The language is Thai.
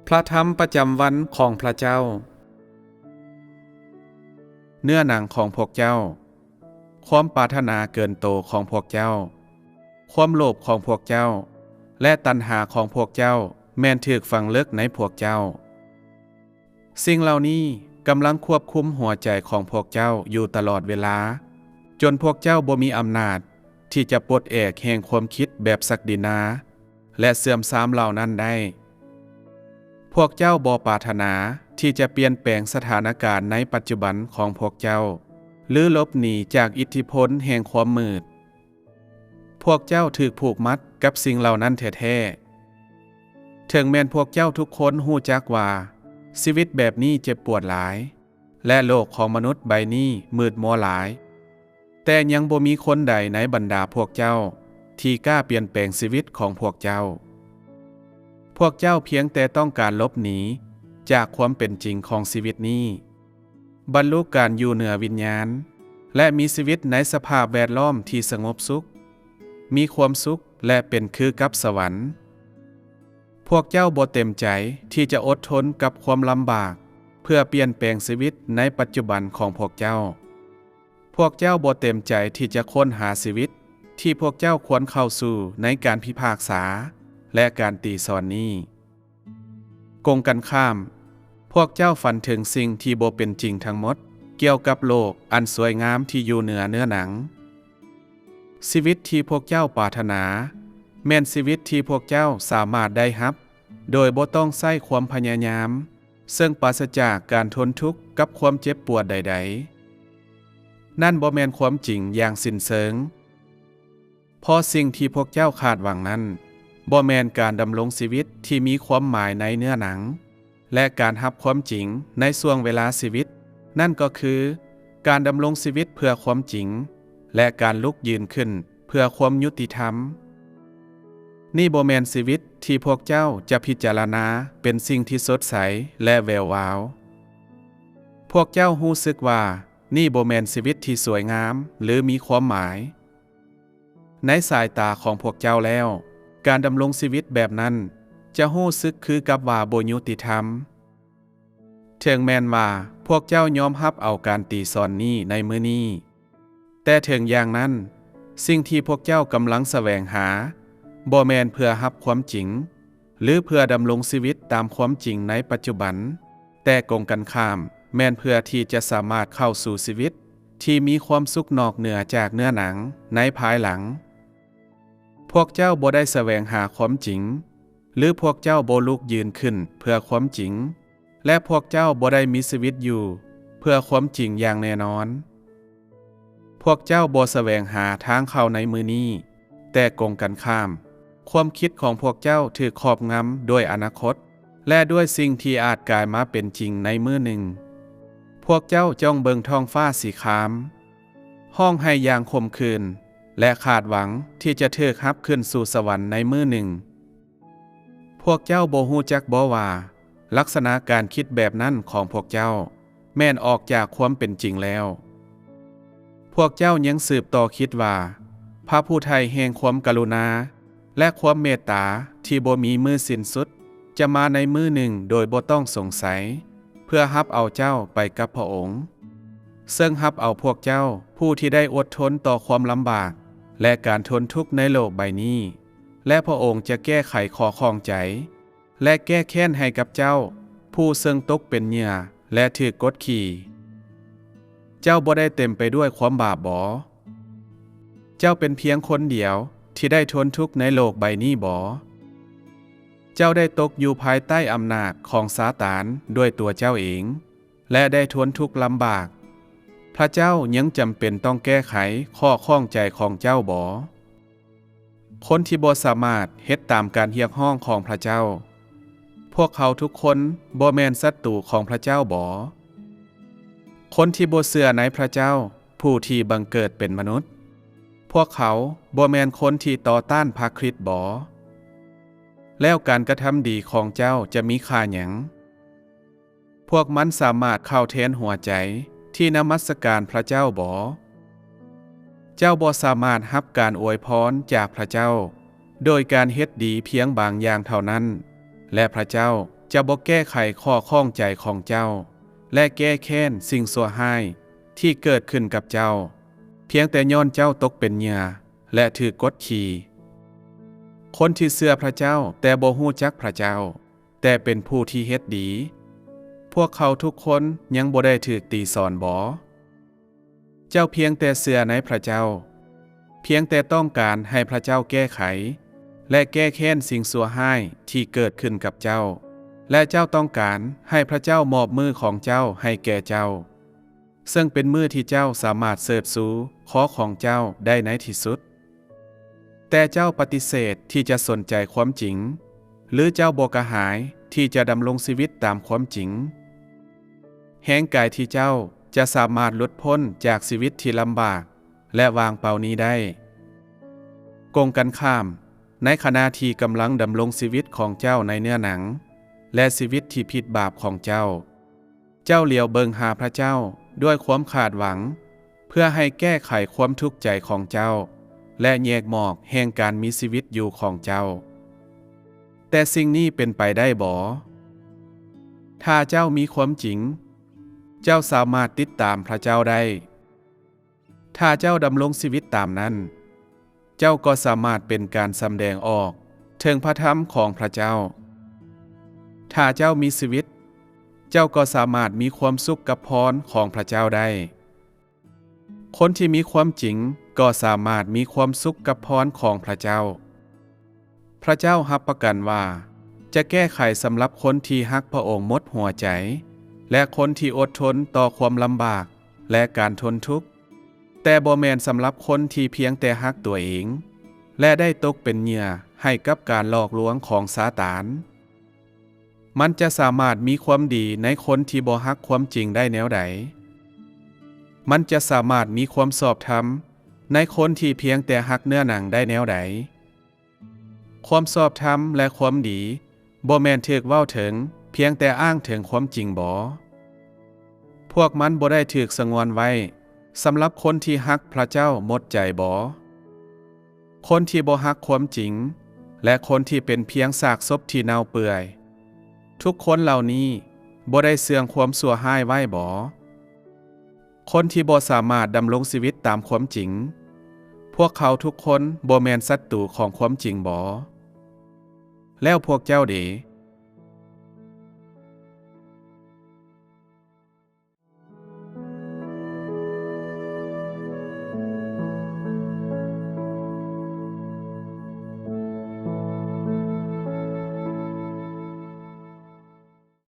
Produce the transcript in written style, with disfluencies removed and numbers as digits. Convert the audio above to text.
พระธรรมประจำวันของพระเจ้าเนื้อหนังของพวกเจ้าความปรารถนาเกินโตของพวกเจ้าความโลภของพวกเจ้าและตัณหาของพวกเจ้าแม่นถูกฝังลึกในพวกเจ้าสิ่งเหล่านี้กำลังควบคุมหัวใจของพวกเจ้าอยู่ตลอดเวลาจนพวกเจ้าบ่มีอำนาจที่จะปลดแอกแห่งความคิดแบบศักดินาและเสื่อมทรามเหล่านั้นได้พวกเจ้าบ่ปรารถนาที่จะเปลี่ยนแปลงสถานการณ์ในปัจจุบันของพวกเจ้าหรือหลบหนีจากอิทธิพลแห่งความมืดพวกเจ้าถูกผูกมัดกับสิ่งเหล่านั้นแท้ๆถึงแม้นพวกเจ้าทุกคนรู้จักว่าชีวิตแบบนี้เจ็บปวดหลายและโลกของมนุษย์ใบนี้มืดมัวหลายแต่ยังบ่มีคนใดในบรรดาพวกเจ้าที่กล้าเปลี่ยนแปลงชีวิตของพวกเจ้าพวกเจ้าเพียงแต่ต้องการลบหนีจากความเป็นจริงของชีวิตนี้บรรลุการอยู่เหนือวิญญาณและมีชีวิตในสภาพแวดล้อมที่สงบสุขมีความสุขและเป็นคือกับสวรรค์พวกเจ้าบ่เต็มใจที่จะอดทนกับความลำบากเพื่อเปลี่ยนแปลงชีวิตในปัจจุบันของพวกเจ้าบ่เต็มใจที่จะค้นหาชีวิตที่พวกเจ้าควรเข้าสู่ในการพิพากษาและการตีสอนนี้กงกันข้ามพวกเจ้าฝันถึงสิ่งที่บ่เป็นจริงทั้งหมดเกี่ยวกับโลกอันสวยงามที่อยู่เหนือเนื้อหนังชีวิตที่พวกเจ้าปรารถนาแม่นชีวิตที่พวกเจ้าสามารถได้รับโดยบ่ต้องใช้ความพยายามซึ่งปราศจากการทนทุกข์กับความเจ็บปวดใดๆนั่นบ่แม่นความจริงอย่างสิ้นเชิงเพราะสิ่งที่พวกเจ้าคาดหวังนั้นบ่แม่นการดำรงชีวิตที่มีความหมายในเนื้อหนังและการรับความจริงในช่วงเวลาชีวิตนั่นก็คือการดำรงชีวิตเพื่อความจริงและการลุกยืนขึ้นเพื่อความยุติธรรมนี่บ่แม่นชีวิตที่พวกเจ้าจะพิจารณาเป็นสิ่งที่สดใสและแวววาวพวกเจ้ารู้สึกว่านี่บ่แม่นชีวิตที่สวยงามหรือมีความหมายในสายตาของพวกเจ้าแล้วการดำรงชีวิตแบบนั้นจะรู้สึกคือกับว่าบ่ยุติธรรมถึงแม้นว่าพวกเจ้ายอมรับเอาการตีสอนนี้ในมื้อนี้แต่ถึงอย่างนั้นสิ่งที่พวกเจ้ากำลังแสวงหาบ่แม่นเพื่อรับความจริงหรือเพื่อดำรงชีวิตตามความจริงในปัจจุบันแต่กงกันข้ามแม่นเพื่อที่จะสามารถเข้าสู่ชีวิตที่มีความสุขนอกเหนือจากเนื้อหนังในภายหลังพวกเจ้าบ่ได้แสวงหาความจริงหรือพวกเจ้าบ่ลุกยืนขึ้นเพื่อความจริงและพวกเจ้าบ่ได้มีชีวิตอยู่เพื่อความจริงอย่างแน่นอนพวกเจ้าบ่แสวงหาทางเข้าในมื้อนี้แต่กงกันข้ามความคิดของพวกเจ้าถูกครอบงำด้วยอนาคตและด้วยสิ่งที่อาจกลายมาเป็นจริงในมื้อหนึ่งพวกเจ้าจ้องเบิ่งท้องฟ้าสีครามห้องให้อย่างคมคืนและคาดหวังที่จะถูกรับขึ้นสู่สวรรค์ในมื้อหนึ่งพวกเจ้าบ่ฮู้จักบ่ว่าลักษณะการคิดแบบนั้นของพวกเจ้าแม่นออกจากความเป็นจริงแล้วพวกเจ้ายังสืบต่อคิดว่าพระผู้ไทยแห่งความกรุณาและความเมตตาที่บ่มีมือสิ้นสุดจะมาในมื้อหนึ่งโดยบ่ต้องสงสัยเพื่อรับเอาเจ้าไปกับพระองค์ซึ่งรับเอาพวกเจ้าผู้ที่ได้อดทนต่อความลำบากและการทนทุกข์ในโลกใบนี้และพระองค์จะแก้ไขข้อข้องใจและแก้แค้นให้กับเจ้าผู้ซึ่งตกเป็นเหยื่อและถูกกดขี่เจ้าบ่ได้เต็มไปด้วยความบาปบ่เจ้าเป็นเพียงคนเดียวที่ได้ทนทุกข์ในโลกใบนี้บ่เจ้าได้ตกอยู่ภายใต้อำนาจของซาตานด้วยตัวเจ้าเองและได้ทนทุกข์ลำบากพระเจ้ายังจำเป็นต้องแก้ไขข้อข้องใจของเจ้าบ่คนที่บ่สามารถเฮ็ดตามการเรียกร้องของพระเจ้าพวกเขาทุกคนบ่แม่นศัตรูของพระเจ้าบ่คนที่บ่เชื่อในพระเจ้าผู้ที่บังเกิดเป็นมนุษย์พวกเขาบ่แม่นคนที่ต่อต้านพระคริสต์บ่แล้วการกระทำดีของเจ้าจะมีค่าหยังพวกมันสามารถเข้าแทนหัวใจที่นมัสการพระเจ้าบ่เจ้าบ่สามารถรับการอวยพรจากพระเจ้าโดยการเฮ็ดดีเพียงบางอย่างเท่านั้นและพระเจ้า จะบ่แก้ไขข้อข้องใจของเจ้าและแก้แค้นสิ่งชั่วร้ายที่เกิดขึ้นกับเจ้าเพียงแต่ย้อนเจ้าตกเป็นเหยื่อและถูกกดขี่คนที่เชื่อพระเจ้าแต่บ่ฮู้จักพระเจ้าแต่เป็นผู้ที่เฮ็ดดีพวกเขาทุกคนยังบ่ได้ถูกตีสอนบ่เจ้าเพียงแต่เชื่อในพระเจ้าเพียงแต่ต้องการให้พระเจ้าแก้ไขและแก้แค้นสิ่งชั่วร้ายที่เกิดขึ้นกับเจ้าและเจ้าต้องการให้พระเจ้ามอบมือของเจ้าให้แก่เจ้าซึ่งเป็นมือที่เจ้าสามารถเสิร์ชสู่ขอของเจ้าได้ในที่สุดแต่เจ้าปฏิเสธที่จะสนใจความจริงหรือเจ้าบ่กระหายที่จะดำรงชีวิตตามความจริงแห่งกายที่เจ้าจะสามารถหลุดพ้นจากชีวิตที่ลำบากและวางเป้านี้ได้กงกันข้ามในขณะที่กำลังดำรงชีวิตของเจ้าในเนื้อหนังและชีวิตที่ผิดบาปของเจ้าเจ้าเหลียวเบิงหาพระเจ้าด้วยความขาดหวังเพื่อให้แก้ไขความทุกข์ใจของเจ้าและแยกหมอกแห่งการมีชีวิตอยู่ของเจ้าแต่สิ่งนี้เป็นไปได้บ่ถ้าเจ้ามีความจริงเจ้าสามารถติดตามพระเจ้าได้ถ้าเจ้าดำรงชีวิตตามนั้นเจ้าก็สามารถเป็นการสำแดงออกถึงพระธรรมของพระเจ้าถ้าเจ้ามีชีวิตเจ้าก็สามารถมีความสุขกับพรของพระเจ้าได้คนที่มีความจริงก็สามารถมีความสุขกับพรของพระเจ้าพระเจ้ารับประกันว่าจะแก้ไขสำหรับคนที่ฮักพระองค์หมดหัวใจและคนที่อดทนต่อความลำบากและการทนทุกข์แต่บ่แม่นสำหรับคนที่เพียงแต่ฮักตัวเองและได้ตกเป็นเหยื่อให้กับการหลอกลวงของซาตานมันจะสามารถมีความดีในคนที่บ่ฮักความจริงได้แนวใดมันจะสามารถมีความชอบธรรมในคนที่เพียงแต่ฮักเนื้อหนังได้แนวใดความชอบธรรมและความดีบ่แม่นถูกเว้าถึงเพียงแต่อ้างถึงความจริงบ่พวกมันบ่ได้ถูกสงวนไว้สำหรับคนที่ฮักพระเจ้าหมดใจบ่คนที่บ่ฮักความจริงและคนที่เป็นเพียงซากศพที่เน่าเปื่อยทุกคนเหล่านี้บ่ได้เสื่องความชั่วร้ายไว้บ่คนที่บ่สามารถดำรงชีวิตตามความจริงพวกเขาทุกคนบ่แม่นศัตรูของความจริงบ่แล้วพวกเจ้าเด